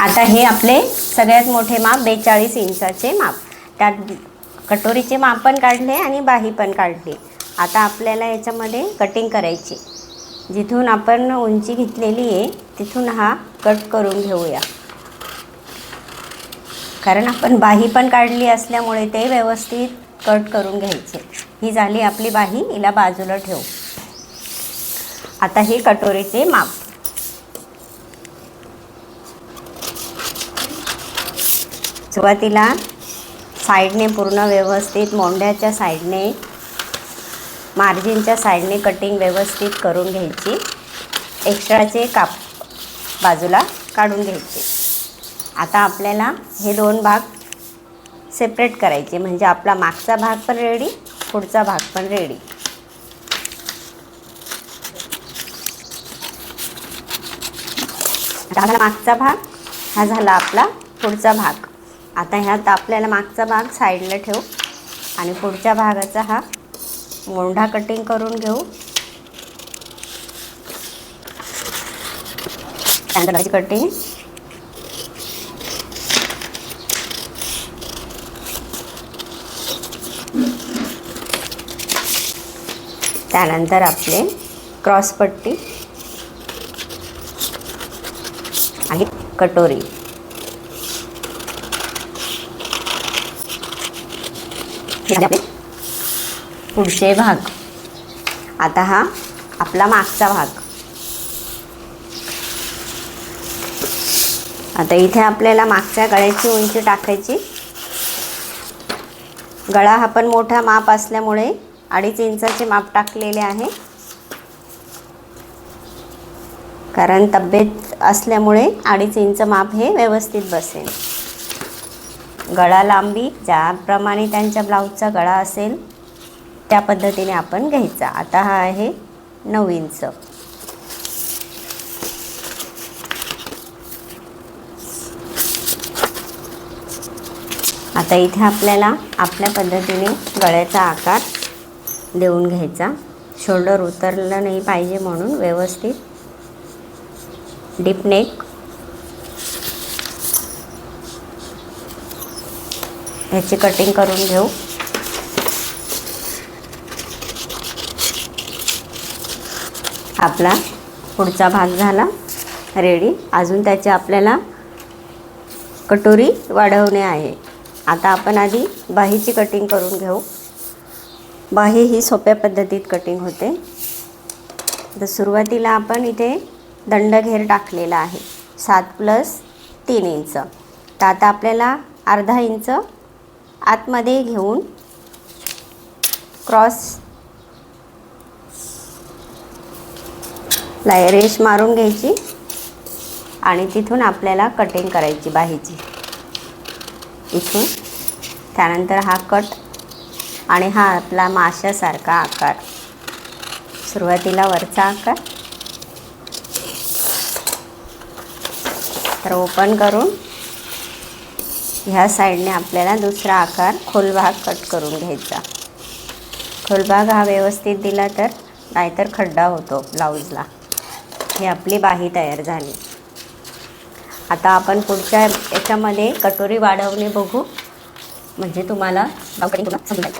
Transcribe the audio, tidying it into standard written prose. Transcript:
आता हे आपले सगळ्यात मोठे माप 42 इंचाचे माप, त्यात कटोरीचे माप पण काढले आणि बाही पण काढली. आता आपल्याला याच्यामध्ये कटिंग करायची. जिथून आपण उंची घेतलेली आहे तिथून हा कट करून घेऊया, कारण आपण बाही पण काढली असल्यामुळे ते व्यवस्थित कट करून घ्यायचे. ही झाली आपली बाही, हिला बाजूला ठेवू. आता हे कटोरीचे माप. सुरुवातीला साईडने पूर्ण व्यवस्थित मोंढ्याच्या साईडने, मार्जिनच्या साईडने कटिंग व्यवस्थित करून घ्यायची. एक्स्ट्राचे काप बाजूला काढून घ्यायचे. आता आपल्याला हे दोन भाग सेपरेट करायचे, म्हणजे आपला मागचा भाग पण रेडी, पुढचा भाग पण रेडी. आता झाला मागचा भाग, हा झाला आपला पुढचा भाग. आता ह्यात आपल्याला मागचा भाग साईडला ठेवू आणि पुढच्या भागाचा हा मोंढा कटिंग करून घेऊ. त्यानंतर कटिंग त्यानंतर आपले क्रॉसपट्टी आणि कटोरी. पुढचे भाग. आता हा आपला मागचा भाग. आता इथे आपल्याला मागच्या गळ्याची उंची टाकायची. गळा हा पण मोठा माप असल्यामुळे 2.5 इंचाचे माप टाकलेले आहे, कारण तब्येत असल्यामुळे 2.5 इंच माप हे व्यवस्थित बसेल. गळा लांबी ज्याप्रमाणे त्यांच्या ब्लाऊजचा गळा असेल त्या पद्धतीने आपण घ्यायचा. आता हा आहे 9 इंच. आता इथे आपल्याला आपल्या पद्धतीने गळ्याचा आकार देऊन घ्यायचा. शोल्डर उतरलं नाही पाहिजे म्हणून व्यवस्थित डीप नेक. ह्याची कटिंग करून घेऊ. आपला पुढचा भाग झाला रेडी. अजून त्याची आपल्याला कटोरी वाढवणे आहे. आता आपण आधी बाहीची कटिंग करून घेऊ. बाही ही सोप्या पद्धतीत कटिंग होते. तर सुरुवातीला आपण इथे दंडघेर टाकलेला आहे 7 + 3 इंच. तर आता आपल्याला अर्धा इंच आतमध्ये घेऊन क्रॉस रेष मारून घ्यायची आणि तिथून आपल्याला कटिंग करायची बाहीची इथून. त्यानंतर हा कट आणि हा आपला माशासारखा आकार. सुरुवातीला वरचा आकार, तर ओपन करून ह्या साईडने आपल्याला दुसरा आकार खोलभाग कट करून घ्यायचा. खोलभाग हा व्यवस्थित दिला तर नाहीतर खड्डा होतो ब्लाऊजला. ही आपली बाही तयार झाली. आता आपण पुढच्या याच्यामध्ये कटोरी वाढवणे बघू, म्हणजे तुम्हाला समजेल.